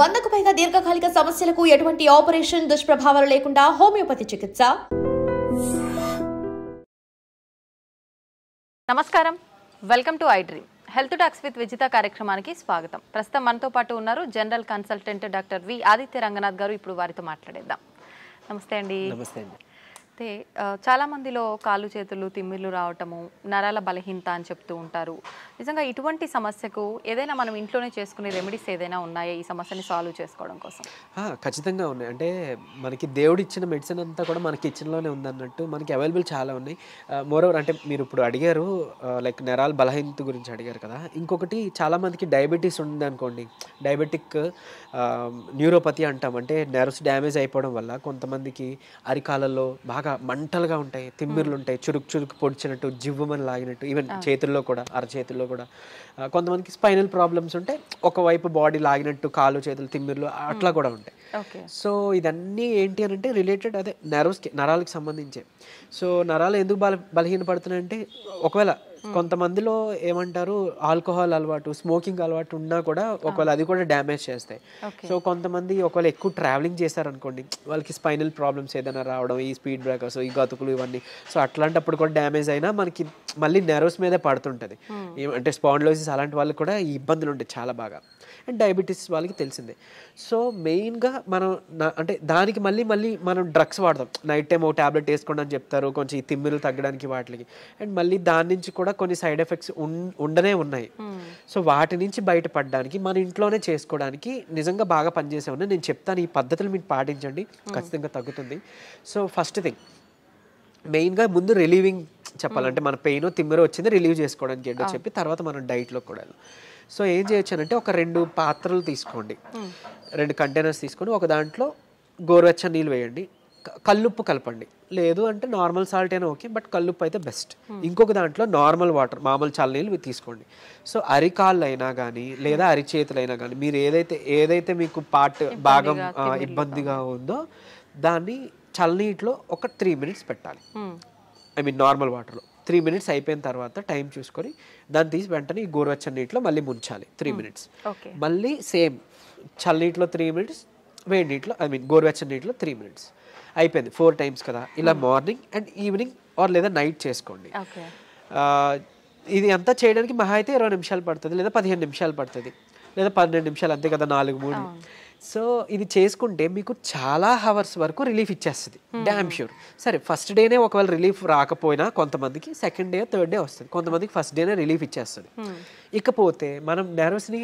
100కు పైగా దీర్ఘకాలిక సమస్యలకు ఎటువంటి ఆపరేషన్ దుష్ప్రభావాలు లేకుండా హోమియోపతి చికిత్స. నమస్కారం, welcome to I dream. Health talks with Vijitha కార్యక్రమానికి స్వాగతం. ప్రస్తుతం మనతో పాటు ఉన్నారు general consultant doctor V Aditya Ranganath గారు. ఇప్పుడు వారితో మాట్లాడేద్దాం. నమస్తే అండి. నమస్తే అండి. అయితే చాలా మందిలో కాళ్ళు చేతులు తిమ్మిర్లు రావటము, నరాల బలహీనత అని చెప్తూ ఉంటారు. నిజంగా ఇటువంటి సమస్యకు ఏదైనా మనం ఇంట్లోనే చేసుకునే రెమెడీస్ ఏదైనా ఉన్నాయా ఈ సమస్యని సాల్వ్ చేసుకోవడం కోసం? ఖచ్చితంగా ఉన్నాయి. అంటే మనకి దేవుడు ఇచ్చిన మెడిసిన్ అంతా కూడా మన కిచెన్లోనే ఉందన్నట్టు మనకి అవైలబుల్ చాలా ఉన్నాయి. మోరోవర్ అంటే మీరు ఇప్పుడు అడిగారు లైక్ నరాల బలహీనత గురించి అడిగారు కదా. ఇంకొకటి చాలామందికి డయాబెటీస్ ఉంది అనుకోండి. డయాబెటిక్ న్యూరోపతి అంటాం. అంటే నర్వ్స్ డ్యామేజ్ అయిపోవడం వల్ల కొంతమందికి అరికాలలో బాగా మంటలుగా ఉంటాయి, తిమ్మిర్లు ఉంటాయి, చురుకు చురుకు పొడిచినట్టు, జివ్వమని లాగినట్టు, ఈవెన్ చేతుల్లో కూడా అరచేతుల్లో కూడా. కొంతమందికి స్పైనల్ ప్రాబ్లమ్స్ ఉంటాయి, ఒకవైపు బాడీ లాగినట్టు కాళ్ళు చేతులు తిమ్మిర్లు అట్లా కూడా ఉంటాయి. సో ఇదన్నీ ఏంటి అని అంటే రిలేటెడ్ అదే నరాలకి సంబంధించే. సో నరాలు ఎందుకు బలహీనపడుతున్నాయంటే ఒకవేళ కొంతమందిలో ఏమంటారు ఆల్కహాల్ అలవాటు, స్మోకింగ్ అలవాటు ఉన్నా కూడా ఒకవేళ అది కూడా డ్యామేజ్ చేస్తాయి. సో కొంతమంది ఒకవేళ ఎక్కువ ట్రావెలింగ్ చేశారనుకోండి, వాళ్ళకి స్పైనల్ ప్రాబ్లమ్స్ ఏదైనా రావడం, ఈ స్పీడ్ బ్రేకర్స్, ఈ గతుకులు ఇవన్నీ. సో అట్లాంటప్పుడు కూడా డ్యామేజ్ అయినా మనకి మళ్ళీ నెర్వ్స్ మీదే పడుతుంటుంది. అంటే స్పాండిలోసిస్ అలాంటి వాళ్ళకి కూడా ఈ ఇబ్బందులు ఉంటాయి చాలా బాగా. అండ్ డయాబెటీస్ వాళ్ళకి తెలిసిందే. సో మెయిన్గా మనం అంటే దానికి మళ్ళీ మనం డ్రగ్స్ వాడతాం. నైట్ టైం ఒక ట్యాబ్లెట్ వేసుకోండి అని చెప్తారు, కొంచెం ఈ తిమ్మిర్లు తగ్గడానికి వాటికి. అండ్ మళ్ళీ దాని నుంచి కూడా కొన్ని సైడ్ ఎఫెక్ట్స్ ఉండనే ఉన్నాయి. సో వాటి నుంచి బయటపడడానికి మన ఇంట్లోనే చేసుకోవడానికి నిజంగా బాగా పనిచేసే ఉన్నాయి. నేను చెప్తాను, ఈ పద్ధతులు మీరు పాటించండి, ఖచ్చితంగా తగ్గుతుంది. సో ఫస్ట్ థింగ్ మెయిన్గా ముందు రిలీవింగ్ చెప్పాలంటే మన పెయిన్ తిమ్మిరో వచ్చింది రిలీవ్ చేసుకోవడానికి ఏంటో చెప్పి తర్వాత మనం డైట్లో కూడా. సో ఏం చేయొచ్చానంటే ఒక 2 పాత్రలు తీసుకోండి, 2 కంటైనర్స్ తీసుకొని ఒక దాంట్లో గోరువెచ్చని నీళ్ళు వేయండి, కల్లుప్పు కలపండి. లేదు అంటే నార్మల్ సాల్ట్ అయినా ఓకే, బట్ కల్లుప్పు అయితే బెస్ట్. ఇంకొక దాంట్లో నార్మల్ వాటర్, మామూలు చల్లనీళ్ళు తీసుకోండి. సో అరికాళ్ళు అయినా కానీ లేదా అరిచేతులు అయినా కానీ మీరు ఏదైతే మీకు భాగం ఇబ్బందిగా ఉందో దాన్ని చల్లనీటిలో ఒక 3 minutes పెట్టాలి. ఐ మీన్ నార్మల్ వాటర్లో 3 minutes అయిపోయిన తర్వాత టైం చూసుకొని దాన్ని తీసి వెంటనే ఈ గోరువెచ్చని నీటిలో మళ్ళీ ముంచాలి 3 minutes. మళ్ళీ సేమ్ చల్లనీటిలో 3 minutes, వేడి నీటిలో ఐ మీన్ గోరువెచ్చని నీటిలో 3 minutes. అయిపోయింది. 4 times కదా. ఇలా మార్నింగ్ అండ్ ఈవినింగ్ ఆర్ లేదా నైట్ చేసుకోండి. ఇది అంతా చేయడానికి మహా అయితే 20 నిమిషాలు పడుతుంది, లేదా 15 నిమిషాలు పడుతుంది, లేదా 12 నిమిషాలు, అంతే కదా, 4-3. సో ఇది చేసుకుంటే మీకు చాలా హవర్స్ వరకు రిలీఫ్ ఇచ్చేస్తుంది, డ్యామ్ ష్యూర్. సరే ఫస్ట్ డేనే ఒకవేళ రిలీఫ్ రాకపోయినా కొంతమందికి సెకండ్ డే థర్డ్ డే వస్తుంది, కొంతమందికి ఫస్ట్ డేనే రిలీఫ్ ఇచ్చేస్తుంది. ఇకపోతే మనం నెర్వ్స్ని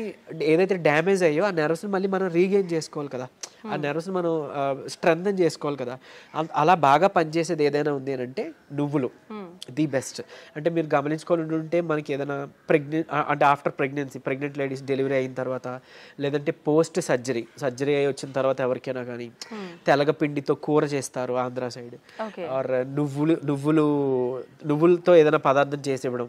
ఏదైతే డ్యామేజ్ అయ్యో ఆ నెర్వ్స్ని మళ్ళీ మనం రీగెయిన్ చేసుకోవాలి కదా, ఆ నెర్వ్స్ని మనం స్ట్రెంథన్ చేసుకోవాలి కదా. అలా బాగా పనిచేసేది ఏదైనా ఉంది అని అంటే నువ్వులు ది బెస్ట్. అంటే మీరు గమనించుకొని ఉంటే మనకి ఏదైనా అంటే ఆఫ్టర్ ప్రెగ్నెంట్ లేడీస్ డెలివరీ అయిన తర్వాత, లేదంటే పోస్ట్ సర్జరీ అయి వచ్చిన తర్వాత ఎవరికైనా కానీ తెలగపిండితో కూర చేస్తారు ఆంధ్ర సైడ్, ఆర్ నువ్వులతో ఏదైనా పదార్థం చేసి ఇవ్వడం,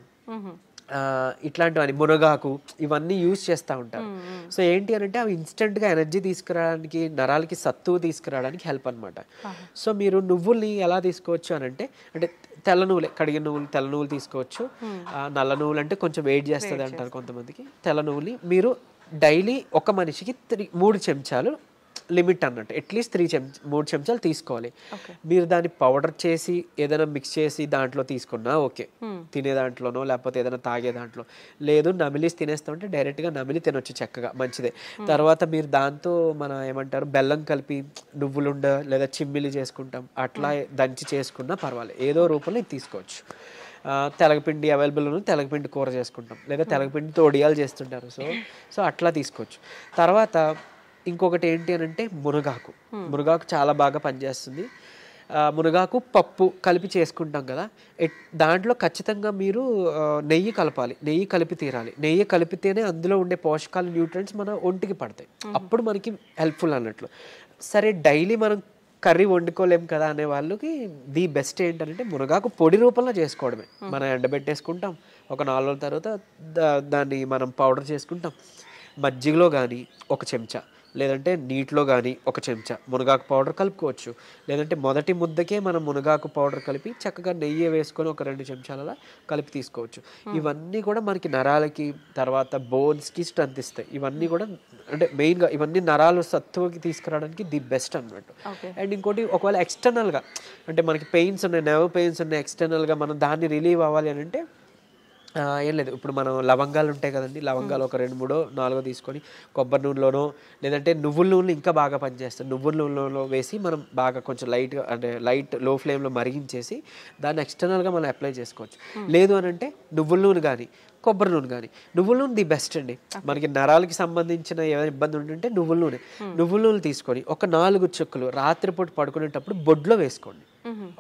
ఇట్లాంటివన్నీ మునగాకు ఇవన్నీ యూజ్ చేస్తూ ఉంటారు. సో ఏంటి అని అంటే అవి ఇన్స్టెంట్గా ఎనర్జీ తీసుకురావడానికి, నరాలకి సత్తువు తీసుకురావడానికి హెల్ప్ అనమాట. సో మీరు నువ్వుల్ని ఎలా తీసుకోవచ్చు అని అంటే తెల్ల నువ్వులే, కడిగిన నువ్వులు, తెల్ల నువ్వులు తీసుకోవచ్చు. నల్ల నువ్వులు అంటే కొంచెం వెయిట్ చేస్తుంది అంటారు కొంతమందికి. తెల్ల నువ్వులు మీరు డైలీ ఒక మనిషికి 3 చెంచాలు లిమిట్ అన్నట్టు, అట్లీస్ట్ 3 చెంచాలు తీసుకోవాలి. మీరు దాన్ని పౌడర్ చేసి ఏదైనా మిక్స్ చేసి దాంట్లో తీసుకున్నా ఓకే, తినే దాంట్లోనో లేకపోతే ఏదైనా తాగే దాంట్లో. లేదు నమిలి తినేస్తామంటే డైరెక్ట్గా నమిలి తినొచ్చు, చక్కగా మంచిదే. తర్వాత మీరు దాంతో మన ఏమంటారు బెల్లం కలిపి నువ్వులుండ లేదా చిమ్మిలి చేసుకుంటాం, అట్లా దంచి చేసుకున్నా పర్వాలేదు, ఏదో రూపంలో ఇది తీసుకోవచ్చు. తెలగపిండి అవైలబుల్ ఉంది, తెలగపిండి కూర చేసుకుంటాం, లేదా తెలగపిండితో ఒడియాలు చేస్తుంటారు. సో అట్లా తీసుకోవచ్చు. తర్వాత ఇంకొకటి ఏంటి అని అంటే మునగాకు చాలా బాగా పనిచేస్తుంది. మునగాకు పప్పు కలిపి చేసుకుంటాం కదా, దాంట్లో ఖచ్చితంగా మీరు నెయ్యి కలపాలి, నెయ్యి కలిపి తీరాలి. నెయ్యి కలిపితేనే అందులో ఉండే పోషకాలు, న్యూట్రియంట్స్ మన ఒంటికి పడతాయి, అప్పుడు మనకి హెల్ప్ఫుల్ అన్నట్లు. సరే డైలీ మనం కర్రీ వండుకోలేం కదా అనే వాళ్ళకి ది బెస్ట్ ఏంటంటే మునగాకు పొడి రూపంలో చేసుకోవడమే. మనం ఎండబెట్టేసుకుంటాం, ఒక 4 రోజుల తర్వాత దాన్ని మనం పౌడర్ చేసుకుంటాం. మజ్జిగలో కానీ 1 చెంచా, లేదంటే నీటిలో కానీ ఒక చెంచా మునగాకు పౌడర్ కలుపుకోవచ్చు. లేదంటే మొదటి ముద్దకే మనం మునగాకు పౌడర్ కలిపి చక్కగా నెయ్యి వేసుకొని ఒక 2 చెంచాల కలిపి తీసుకోవచ్చు. ఇవన్నీ కూడా మనకి నరాలకి తర్వాత బోన్స్కి స్ట్రెంత్ ఇస్తాయి. ఇవన్నీ కూడా అంటే మెయిన్గా ఇవన్నీ నరాలు సత్తువకి తీసుకురావడానికి ది బెస్ట్ అన్నమాట. అండ్ ఇంకోటి ఒకవేళ ఎక్స్టర్నల్గా అంటే మనకి పెయిన్స్ ఉన్నాయి, నెర్వ్ పెయిన్స్ ఉన్నాయి, ఎక్స్టర్నల్గా మనం దాన్ని రిలీవ్ అవ్వాలి అని అంటే ఏం లేదు, ఇప్పుడు మనం లవంగాలు ఉంటాయి కదండి, లవంగాలు ఒక 2, 3, 4 తీసుకొని కొబ్బరి నూనెలోనో లేదంటే నువ్వుల నూనెలు ఇంకా బాగా పనిచేస్తాయి. నువ్వుల నూనెలో వేసి మనం బాగా కొంచెం లైట్గా అంటే లైట్ లో ఫ్లేమ్లో మరిగించేసి దాన్ని ఎక్స్టర్నల్గా మనం అప్లై చేసుకోవచ్చు. లేదు అని అంటే నువ్వుల నూనె కానీ కొబ్బరి నూనె కానీ, నువ్వుల నూనె ది బెస్ట్ అండి. మనకి నరాలకి సంబంధించిన ఏమైనా ఇబ్బంది ఉంటుంటే నువ్వుల నూనె తీసుకొని ఒక 4 చుక్కలు రాత్రిపూట పడుకునేటప్పుడు బొడ్లో వేసుకోండి.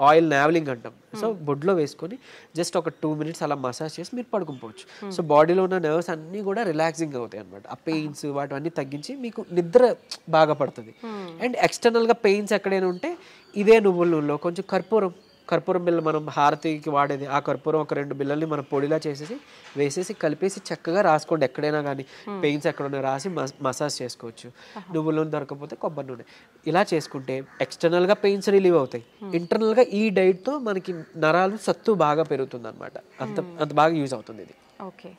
ఆయిల్ నావలింగ్ అంటాం. సో బొడ్లో వేసుకొని జస్ట్ ఒక 2 minutes అలా మసాజ్ చేసి మీరు పడుకుపోవచ్చు. సో బాడీలో ఉన్న నర్వ్స్ అన్నీ కూడా రిలాక్సింగ్ అవుతాయి అనమాట. ఆ పెయిన్స్ వాటివన్నీ తగ్గించి మీకు నిద్ర బాగా పడుతుంది. అండ్ ఎక్స్టర్నల్గా పెయిన్స్ ఎక్కడైనా ఉంటే ఇదే నువ్వుల నూనెలో కొంచెం కర్పూరం బిళ్ళ మనం హారతికి వాడేది, ఆ కర్పూరం ఒక 2 బిళ్ళల్ని మనం పొడిలా చేసేసి వేసేసి కలిపేసి చక్కగా రాసుకోండి. ఎక్కడైనా కానీ పెయిన్స్ ఎక్కడైనా రాసి మసాజ్ చేసుకోవచ్చు. నువ్వుల నూనె దొరకకపోతే కొబ్బరి నూనె ఇలా చేసుకుంటే ఎక్స్టర్నల్గా పెయిన్స్ రిలీవ్ అవుతాయి. ఇంటర్నల్గా ఈ డైట్తో మనకి నరాలు సత్తు బాగా పెరుగుతుంది అనమాట. అంత బాగా యూజ్ అవుతుంది ఇది. ఓకే.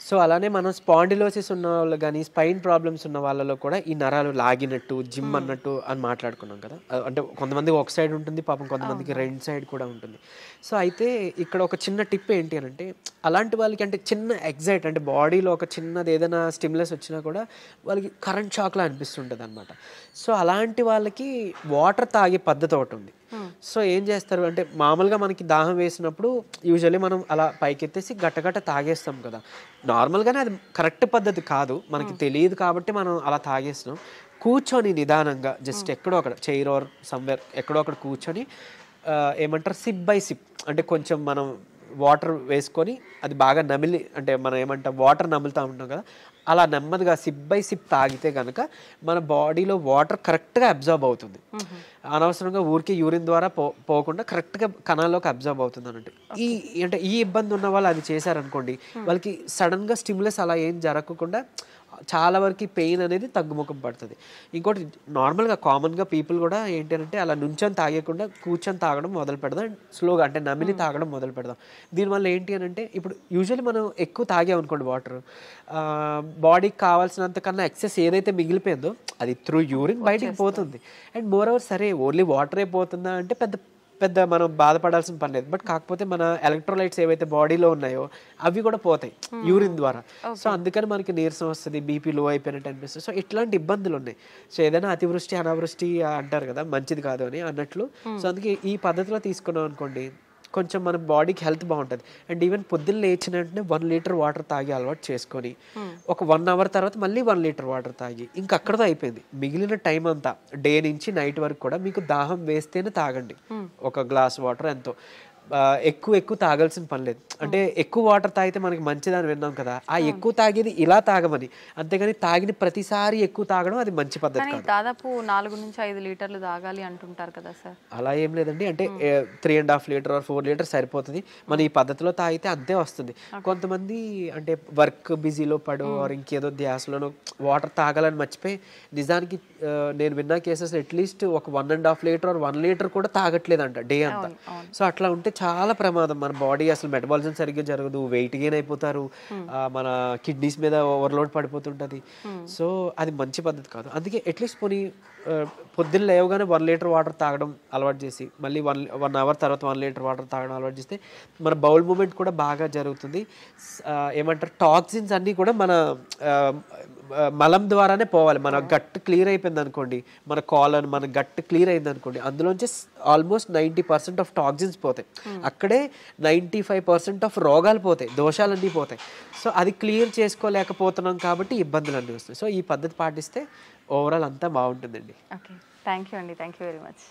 సో అలానే మనం స్పాండిలోసిస్ ఉన్న వాళ్ళు కానీ స్పైన్ ప్రాబ్లమ్స్ ఉన్న వాళ్ళలో కూడా ఈ నరాలు లాగినట్టు జిమ్ అన్నట్టు అని మాట్లాడుకున్నాం కదా. అంటే కొంతమందికి ఒక సైడ్ ఉంటుంది పాపం, కొంతమందికి 2 సైడ్ కూడా ఉంటుంది. సో అయితే ఇక్కడ ఒక చిన్న టిప్ ఏంటి అని అంటే అలాంటి వాళ్ళకి అంటే చిన్న ఎగ్జైట్ అంటే బాడీలో ఒక చిన్నది ఏదైనా స్టిమ్యులస్ వచ్చినా కూడా వాళ్ళకి కరెంట్ షాక్లా అనిపిస్తుంటుంది అనమాట. సో అలాంటి వాళ్ళకి వాటర్ తాగే పద్ధతి ఒకటి ఉంది. సో ఏం చేస్తారు అంటే మామూలుగా మనకి దాహం వేసినప్పుడు యూజువల్లీ మనం అలా పైకెత్తేసి గట్టగట్ట తాగేస్తాం కదా. నార్మల్గానే అది కరెక్ట్ పద్ధతి కాదు, మనకి తెలియదు కాబట్టి మనం అలా తాగేస్తున్నాం. కూర్చొని నిదానంగా జస్ట్ ఎక్కడో అక్కడ చైర్ ఆర్ సమ్వేర్ ఎక్కడో అక్కడ కూర్చొని ఏమంటారు సిప్ బై సిప్ అంటే కొంచెం మనం వాటర్ వేసుకొని అది బాగా నమిలి అంటే మనం ఏమంటాం వాటర్ నములుతూ ఉంటాం కదా, అలా నెమ్మదిగా సిప్ బై సిప్ తాగితే కనుక మన బాడీలో వాటర్ కరెక్ట్గా అబ్జర్బ్ అవుతుంది. అనవసరంగా ఊరికి యూరిన్ ద్వారా పోకుండా కరెక్ట్గా కణాల్లోకి అబ్జర్బ్ అవుతుంది అన్నట్టు. ఈ ఇబ్బంది ఉన్న వాళ్ళు అది చేశారనుకోండి, వాళ్ళకి సడన్గా స్టిమ్యులస్ అలా ఏం జరగకుండా చాలా వరకు పెయిన్ అనేది తగ్గుముఖం పడుతుంది. ఇంకోటి నార్మల్గా కామన్గా పీపుల్ కూడా ఏంటంటే అలా నుంచొని తాగకుండా కూర్చొని తాగడం మొదలు పెడదాం, స్లోగా అంటే నమిలి తాగడం మొదలు పెడదాం. దీనివల్ల ఏంటి అని అంటే ఇప్పుడు యూజువల్లీ మనం ఎక్కువ తాగామనుకోండి వాటర్, బాడీకి కావాల్సినంత కన్నా ఎక్సెస్ ఏదైతే మిగిలిపోయిందో అది త్రూ యూరిన్ బయటికి పోతుంది. అండ్ మోర్ ఓవర్ సరే ఓన్లీ వాటరే పోతుందా అంటే పెద్ద మనం బాధపడాల్సిన పని లేదు. బట్ కాకపోతే మన ఎలక్ట్రోలైట్స్ ఏవైతే బాడీలో ఉన్నాయో అవి కూడా పోతాయి యూరిన్ ద్వారా. సో అందుకని మనకి నీరసం వస్తుంది, బీపీ లో అయిపోయినట్టు అనిపిస్తుంది. సో ఇట్లాంటి ఇబ్బందులు ఉన్నాయి. సో ఏదైనా అతివృష్టి అనావృష్టి అంటారు కదా, మంచిది కాదు అని అన్నట్లు. సో అందుకే ఈ పద్ధతిలో తీసుకున్నాం అనుకోండి కొంచెం మన బాడీకి హెల్త్ బాగుంటుంది. అండ్ ఈవెన్ పొద్దున్న లేచిన వెంటనే 1 లీటర్ వాటర్ తాగి అలవాటు చేసుకొని ఒక 1 hour తర్వాత మళ్ళీ 1 లీటర్ వాటర్ తాగి ఇంకా అక్కడతో అయిపోయింది. మిగిలిన టైం అంతా డే నుంచి నైట్ వరకు కూడా మీకు దాహం వేస్తేనే తాగండి. ఒక గ్లాస్ వాటర్ ఎంతో, ఎక్కువ తాగాల్సిన పని లేదు. అంటే ఎక్కువ వాటర్ తాగితే మనకి మంచిదని విన్నాం కదా, ఆ ఎక్కువ తాగేది ఇలా తాగమని, అంతేగాని తాగిన ప్రతిసారి ఎక్కువ తాగడం అది మంచి పద్ధతి కాదు. దాదాపు 4 నుంచి 5 లీటర్లు తాగాలి అంటుంటారు కదా సార్. అలా ఏం లేదండి, అంటే 3.5 లీటర్ 4 లీటర్ సరిపోతుంది. మన ఈ పద్ధతిలో తాగితే అంతే వస్తుంది. కొంతమంది అంటే వర్క్ బిజీలో పడో ఇంకేదో ధ్యాసలోనో వాటర్ తాగాలని మర్చిపోయి నిజానికి నేను విన్న కేసెస్ అట్లీస్ట్ ఒక 1.5 లీటర్ 1 లీటర్ కూడా తాగట్లేదంట డే అంతా. సో అట్లా ఉంటే చాలా ప్రమాదం. మన బాడీ అసలు మెటబాలిజం సరిగ్గా జరగదు, వెయిట్ గెయిన్ అయిపోతారు, మన కిడ్నీస్ మీద ఓవర్లోడ్ పడిపోతుంటుంది. సో అది మంచి పద్ధతి కాదు. అందుకే అట్లీస్ట్ పోనీ పొద్దున్న లేవగానే 1 లీటర్ వాటర్ తాగడం అలవాటు చేసి మళ్ళీ 1 hour తర్వాత 1 లీటర్ వాటర్ తాగడం అలవాటు చేస్తే మన బౌల్ మూమెంట్ కూడా బాగా జరుగుతుంది. ఏమంటారు టాక్సిన్స్ అన్నీ కూడా మన మలం ద్వారానే పోవాలి. మన గట్ క్లియర్ అయిపోయింది అనుకోండి, మన కాలన్ మన గట్ క్లియర్ అయింది అనుకోండి, అందులోంచి ఆల్మోస్ట్ 90% ఆఫ్ టాక్సిన్స్ పోతాయి. అక్కడే 95% ఆఫ్ రోగాలు పోతాయి, దోషాలన్నీ పోతాయి. సో అది క్లియర్ చేసుకోలేకపోతున్నాం కాబట్టి ఇబ్బందులు అన్నీ వస్తాయి. సో ఈ పద్ధతి పాటిస్తే ఓవరాల్ అంతా బాగుంటుందండి. ఓకే, థ్యాంక్ యూ అండి, థ్యాంక్ యూ వెరీ మచ్.